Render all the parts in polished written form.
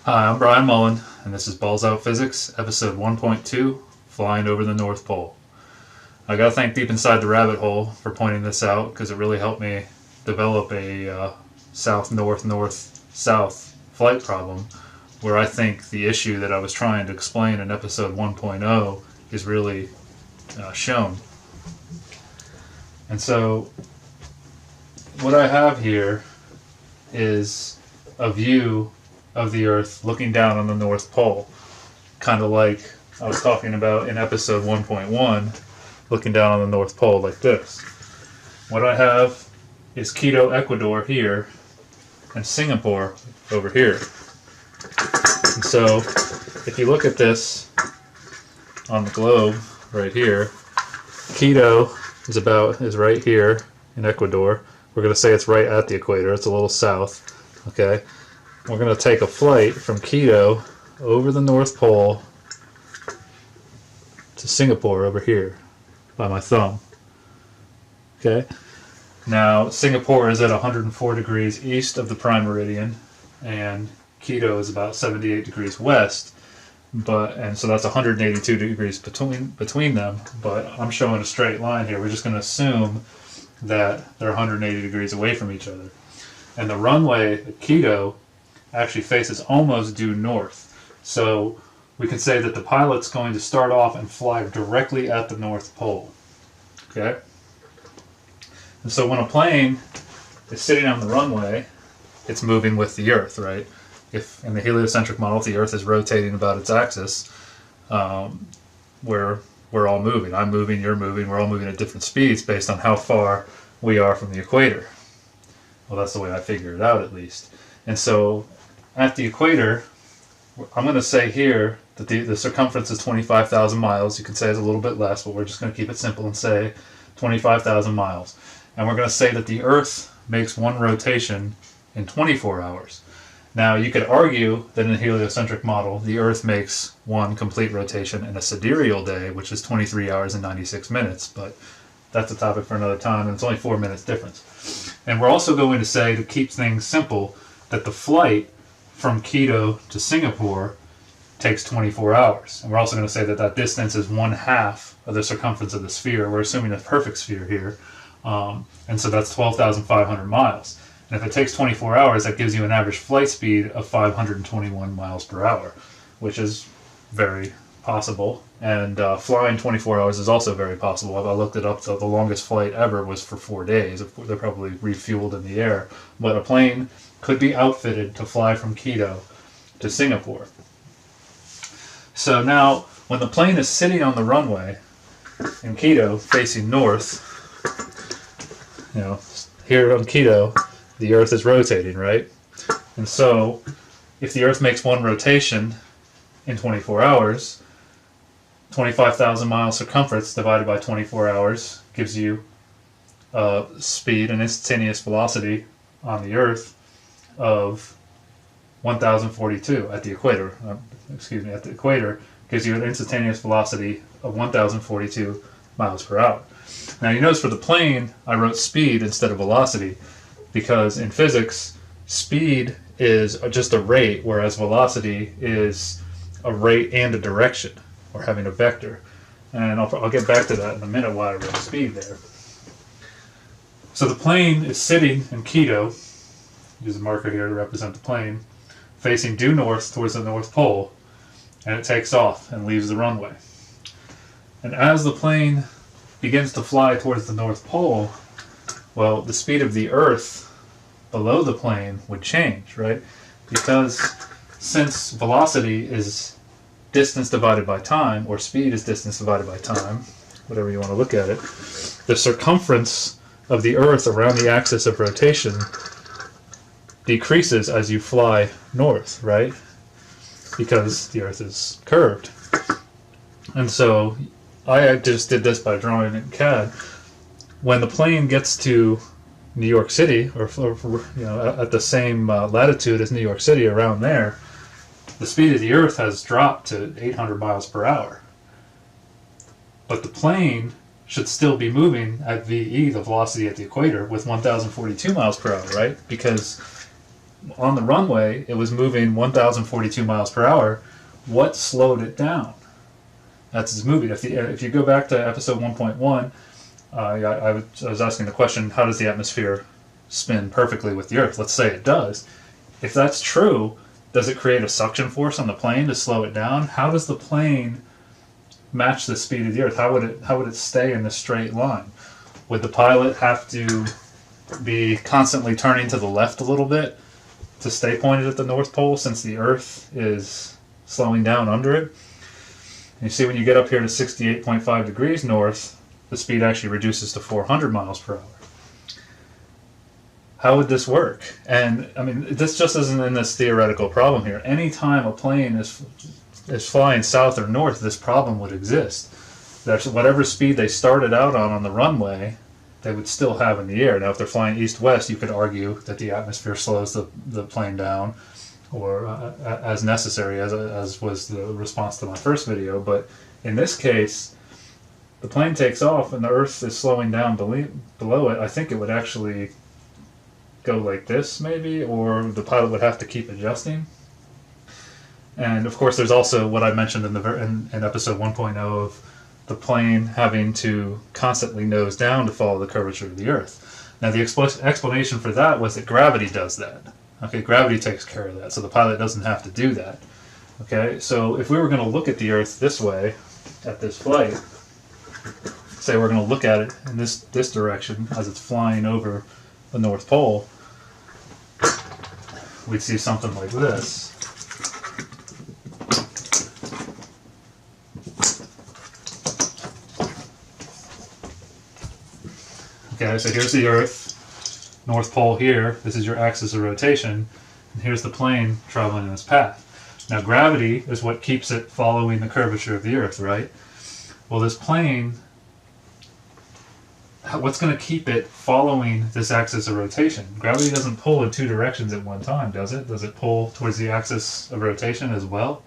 Hi, I'm Brian Mullin, and this is Balls Out Physics, episode 1.2, Flying Over the North Pole. I gotta thank Deep Inside the Rabbit Hole for pointing this out, because it really helped me develop a south-north-north-south flight problem, where I think the issue that I was trying to explain in episode 1.0 is really shown. And so, what I have here is a view of the Earth looking down on the North Pole, kind of like I was talking about in episode 1.1, looking down on the North Pole like this. What I have is Quito, Ecuador here, and Singapore over here. And so, if you look at this on the globe right here, Quito is right here in Ecuador. We're going to say it's right at the equator. It's a little south. Okay. We're going to take a flight from Quito over the North Pole to Singapore over here by my thumb. Okay. Now, Singapore is at 104 degrees east of the prime meridian, and Quito is about 78 degrees west. And so that's 182 degrees between them. But I'm showing a straight line here. We're just going to assume that they're 180 degrees away from each other. And the runway at Quito actually faces almost due north. So we can say that the pilot's going to start off and fly directly at the North Pole. Okay? And so when a plane is sitting on the runway, it's moving with the Earth, right? If in the heliocentric model, the Earth is rotating about its axis, we're all moving. I'm moving, you're moving, we're all moving at different speeds based on how far we are from the equator. Well, that's the way I figure it out, at least. And so at the equator, I'm going to say here that the circumference is 25,000 miles. You could say it's a little bit less, but we're just going to keep it simple and say 25,000 miles. And we're going to say that the Earth makes one rotation in 24 hours. Now, you could argue that in a heliocentric model, the Earth makes one complete rotation in a sidereal day, which is 23 hours and 96 minutes, but that's a topic for another time, and it's only 4 minutes difference. And we're also going to say, to keep things simple, that the flight from Quito to Singapore takes 24 hours. And we're also going to say that that distance is 1/2 of the circumference of the sphere. We're assuming a perfect sphere here. And so that's 12,500 miles. And if it takes 24 hours, that gives you an average flight speed of 521 miles per hour, which is very possible. And flying 24 hours is also very possible. I looked it up, so the longest flight ever was for 4 days. They're probably refueled in the air. But a plane could be outfitted to fly from Quito to Singapore. So now, when the plane is sitting on the runway in Quito, facing north, here on Quito, the Earth is rotating, right? And so, if the Earth makes one rotation in 24 hours, 25,000 mile circumference divided by 24 hours gives you speed and instantaneous velocity on the Earth of 1,042 at the equator. At the equator gives you an instantaneous velocity of 1,042 miles per hour. Now you notice for the plane, I wrote speed instead of velocity, because in physics, speed is just a rate, whereas velocity is a rate and a direction, or having a vector. And I'll get back to that in a minute why I wrote speed there. So the plane is sitting in Quito, use a marker here to represent the plane, facing due north towards the North Pole, and it takes off and leaves the runway. And as the plane begins to fly towards the North Pole, well, the speed of the Earth below the plane would change, right? Because since velocity is distance divided by time, or speed is distance divided by time, whatever you want to look at it, the circumference of the Earth around the axis of rotation decreases as you fly north, right? Because the Earth is curved. And so I just did this by drawing it in CAD. When the plane gets to New York City, or at the same latitude as New York City, around there, the speed of the Earth has dropped to 800 miles per hour. But the plane should still be moving at VE, the velocity at the equator, with 1,042 miles per hour, right? Because on the runway, it was moving 1,042 miles per hour. What slowed it down? That's its moving. If you go back to episode 1.1, I was asking the question, how does the atmosphere spin perfectly with the Earth? Let's say it does. If that's true, does it create a suction force on the plane to slow it down? How does the plane match the speed of the Earth? How would it stay in a straight line? Would the pilot have to be constantly turning to the left a little bit to stay pointed at the North Pole, since the Earth is slowing down under it? And you see, when you get up here to 68.5 degrees north, the speed actually reduces to 400 miles per hour. How would this work? And I mean, this just isn't in this theoretical problem here. Anytime a plane is flying south or north, this problem would exist. That whatever speed they started out on the runway, they would still have in the air. Now, if they're flying east-west, you could argue that the atmosphere slows the plane down, or as necessary, as was the response to my first video. But in this case, the plane takes off and the Earth is slowing down below it. I think it would actually go like this, maybe, or the pilot would have to keep adjusting. And of course, there's also what I mentioned in episode 1.0 of the plane having to constantly nose down to follow the curvature of the Earth. Now, the explanation for that was that gravity does that. Okay, gravity takes care of that, so the pilot doesn't have to do that. Okay, so if we were going to look at the Earth this way, at this flight, say we're going to look at it in this direction as it's flying over the North Pole, we'd see something like this. Okay, so here's the Earth, North Pole here, this is your axis of rotation, and here's the plane traveling in this path. Now, gravity is what keeps it following the curvature of the Earth, right? Well, this plane, what's going to keep it following this axis of rotation? Gravity doesn't pull in two directions at one time, does it? Does it pull towards the axis of rotation as well?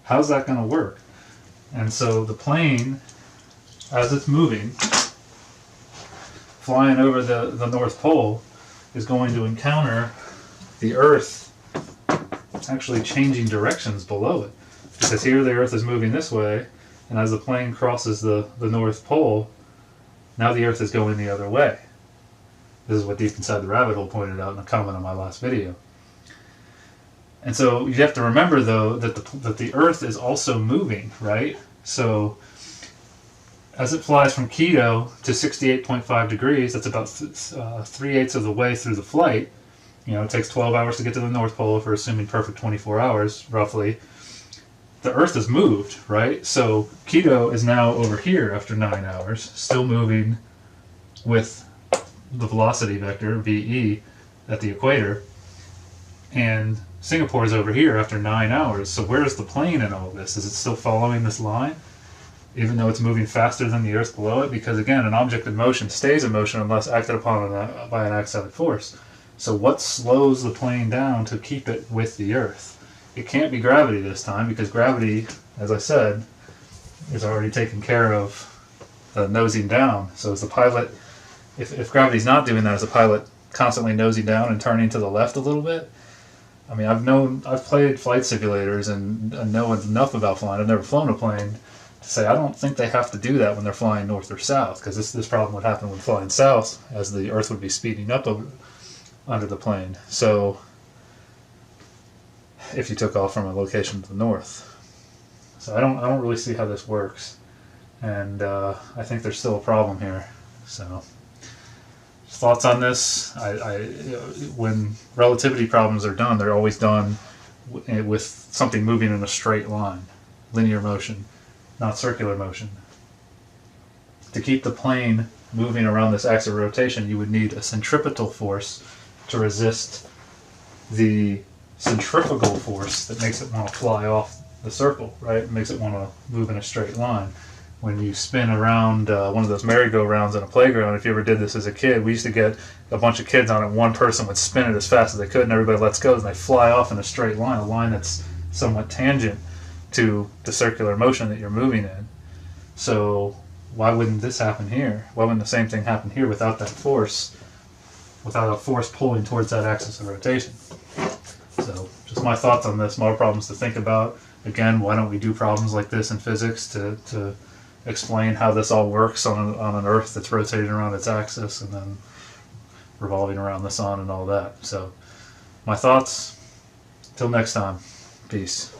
How's that going to work? And so the plane, as it's moving, flying over the North Pole, is going to encounter the Earth actually changing directions below it. Because here the Earth is moving this way, and as the plane crosses the North Pole, now the Earth is going the other way. This is what Deep Inside the Rabbit Hole pointed out in a comment on my last video. And so you have to remember, though, that the Earth is also moving, right? So as it flies from Quito to 68.5 degrees, that's about 3/8 of the way through the flight. You know, it takes 12 hours to get to the North Pole if we're assuming perfect 24 hours, roughly. The Earth has moved, right? So Quito is now over here after 9 hours, still moving with the velocity vector, VE, at the equator. And Singapore is over here after 9 hours. So where's the plane in all this? Is it still following this line, even though it's moving faster than the Earth below it? Because again, an object in motion stays in motion unless acted upon by an axial force. So what slows the plane down to keep it with the Earth? It can't be gravity this time, because gravity, as I said, is already taking care of nosing down. So as the pilot, if gravity's not doing that, is the pilot constantly nosing down and turning to the left a little bit? I mean, I've played flight simulators and know enough about flying. I've never flown a plane to say I don't think they have to do that when they're flying north or south, because this problem would happen when flying south, as the Earth would be speeding up under the plane. So if you took off from a location to the north. So I don't really see how this works, and I think there's still a problem here. So thoughts on this? When relativity problems are done, they're always done with something moving in a straight line, linear motion, not circular motion. To keep the plane moving around this axis of rotation, you would need a centripetal force to resist the centrifugal force that makes it want to fly off the circle, right? It makes it want to move in a straight line. When you spin around one of those merry-go-rounds in a playground, if you ever did this as a kid, we used to get a bunch of kids on it. One person would spin it as fast as they could, and everybody lets go, and they fly off in a straight line, a line that's somewhat tangent to the circular motion that you're moving in. So why wouldn't this happen here? Why wouldn't the same thing happen here without that force? without a force pulling towards that axis of rotation. So just my thoughts on this, more problems to think about. Again, why don't we do problems like this in physics to explain how this all works on an Earth that's rotating around its axis and then revolving around the sun and all that. So my thoughts, till next time, peace.